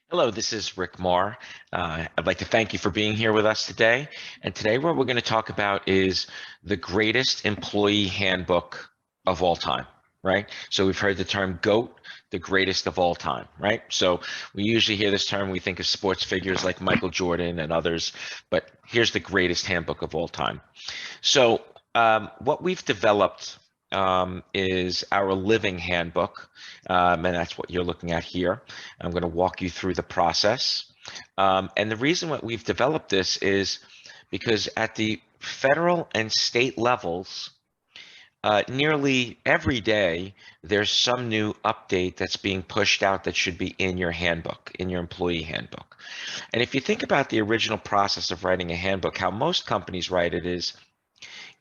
Hello, this is Rick Marr. I'd like to thank you for being here with us today. And today, what we're going to talk about is the greatest employee handbook of all time, right? So we've heard the term GOAT, the greatest of all time, right? So we usually hear this term, we think of sports figures like Michael Jordan and others, but here's the greatest handbook of all time. So what we've developed is our Living Handbook, and that's what you're looking at here. I'm going to walk you through the process. And the reason why we've developed this is because at the federal and state levels, nearly every day, there's some new update that's being pushed out that should be in your handbook, in your employee handbook. And if you think about the original process of writing a handbook, how most companies write it is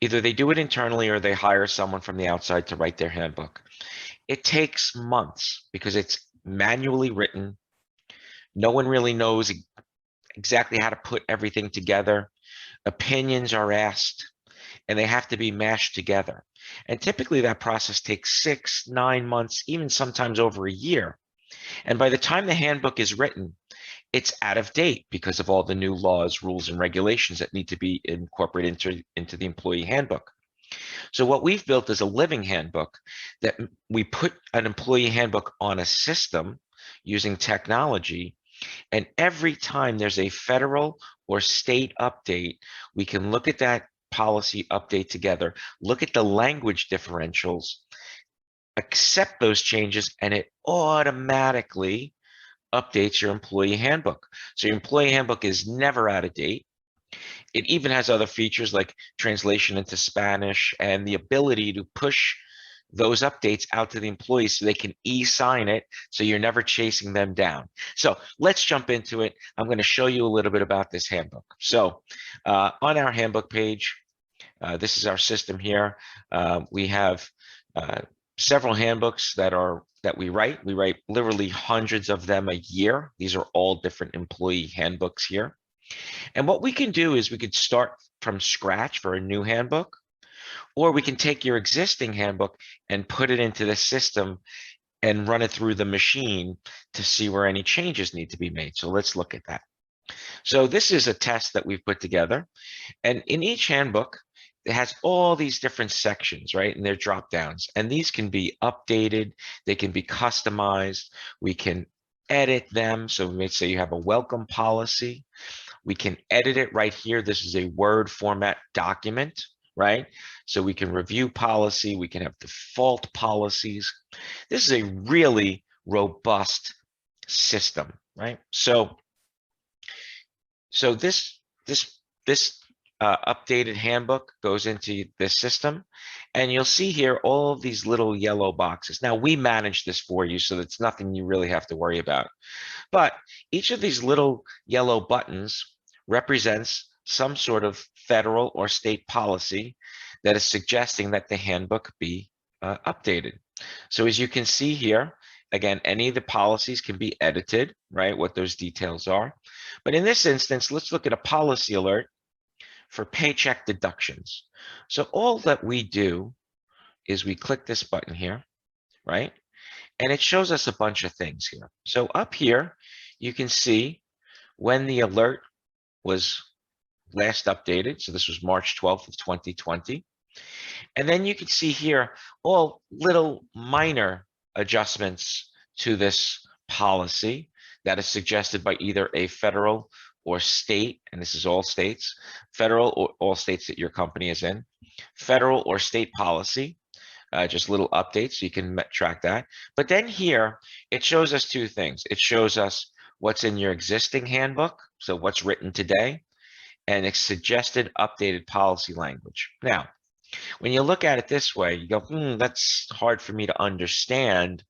either they do it internally or they hire someone from the outside to write their handbook. It takes months because it's manually written. No one really knows exactly how to put everything together. Opinions are asked and they have to be mashed together. And typically that process takes 6, 9 months, even sometimes over a year. And by the time the handbook is written, it's out of date because of all the new laws, rules, and regulations that need to be incorporated into the employee handbook. So what we've built is a living handbook that we put an employee handbook on a system using technology. And every time there's a federal or state update, we can look at that policy update together, look at the language differentials, accept those changes, and it automatically updates your employee handbook. So your employee handbook is never out of date. It even has other features like translation into Spanish and the ability to push those updates out to the employees so they can e-sign it so you're never chasing them down. So let's jump into it. I'm going to show you a little bit about this handbook. So on our handbook page, this is our system here. We have uh, several handbooks that we write. We write literally hundreds of them a year. These are all different employee handbooks here. And what we can do is we could start from scratch for a new handbook, or we can take your existing handbook and put it into the system and run it through the machine to see where any changes need to be made. So let's look at that. So this is a test that we've put together. And in each handbook, it has all these different sections, right? And they're drop downs. And these can be updated, they can be customized, we can edit them. So we may say you have a welcome policy. We can edit it right here. This is a Word format document, right? So we can review policy, we can have default policies. This is a really robust system, right? So this updated handbook goes into this system, and you'll see here all of these little yellow boxes. Now we manage this for you, so it's nothing you really have to worry about. But each of these little yellow buttons represents some sort of federal or state policy that is suggesting that the handbook be updated. So as you can see here, again, any of the policies can be edited, right? What those details are. But in this instance, let's look at a policy alert for paycheck deductions. So all that we do is we click this button here, right? And it shows us a bunch of things here. So up here, you can see when the alert was last updated. So this was March 12th of 2020. And then you can see here all little minor adjustments to this policy that is suggested by either a federal or state, and this is all states, federal or all states that your company is in, federal or state policy, just little updates so you can track that. But then here, it shows us two things. It shows us what's in your existing handbook, so what's written today, and a suggested updated policy language. Now, when you look at it this way, you go, that's hard for me to understand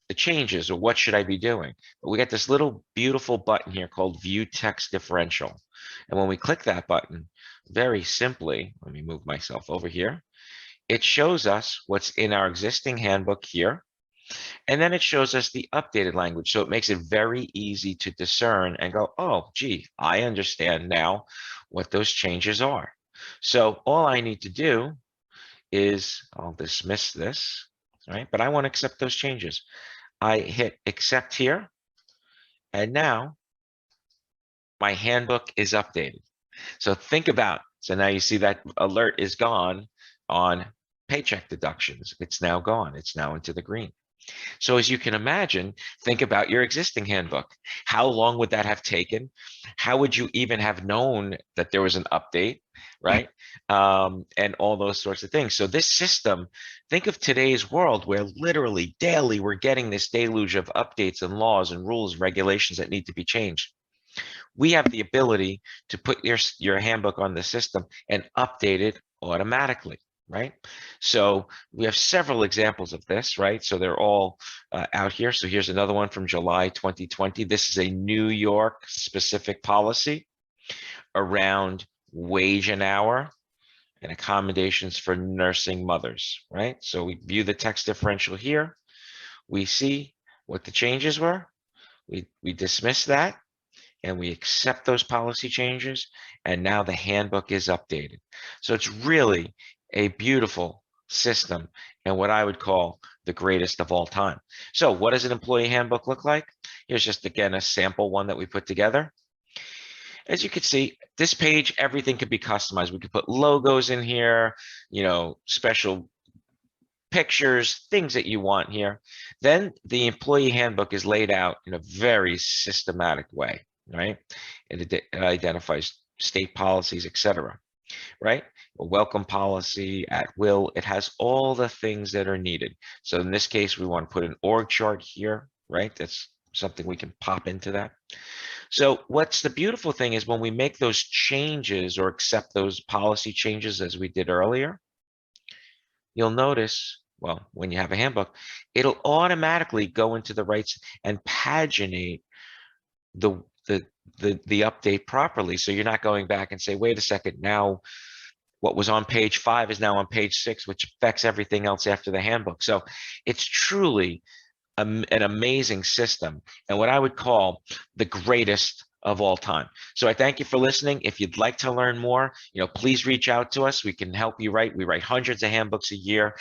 the changes or what should I be doing? But we got this little beautiful button here called View Text Differential. And when we click that button, very simply, let me move myself over here, it shows us what's in our existing handbook here. And then it shows us the updated language. So it makes it very easy to discern and go, oh, gee, I understand now what those changes are. So all I need to do is I'll dismiss this, right? But I want to accept those changes. I hit accept here, And now my handbook is updated. So think about, so now you see that alert is gone on paycheck deductions. It's now gone. It's now into the green. So as you can imagine, think about your existing handbook. How long would that have taken? How would you even have known that there was an update, right? And all those sorts of things. So this system, think of today's world where literally daily we're getting this deluge of updates and laws and rules, regulations that need to be changed. We have the ability to put your handbook on the system and update it automatically, right? So we have several examples of this, right? So they're all out here. So here's another one from July 2020. This is a New York specific policy around wage and hour and accommodations for nursing mothers, right? So we view the text differential here. We see what the changes were. We dismiss that and we accept those policy changes, and now the handbook is updated. So it's really a beautiful system and what I would call the greatest of all time. So what does an employee handbook look like? Here's just, again, a sample one that we put together. As you can see, this page, everything could be customized. We could put logos in here, special pictures, things that you want here. Then the employee handbook is laid out in a very systematic way, right? It identifies state policies, etc., right? A welcome policy at will. It has all the things that are needed. So in this case, we want to put an org chart here, right? That's something we can pop into that. So what's the beautiful thing is when we make those changes or accept those policy changes as we did earlier, you'll notice, well, when you have a handbook, it'll automatically go into the rights and paginate the the update properly. So you're not going back and say, wait a second, now what was on page 5 is now on page 6, which affects everything else after the handbook. So it's truly an amazing system and what I would call the greatest of all time. So I thank you for listening. If you'd like to learn more, please reach out to us. We can help you write. We write hundreds of handbooks a year.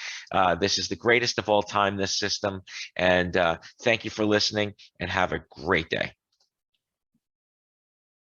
This is the greatest of all time, this system. And thank you for listening and have a great day.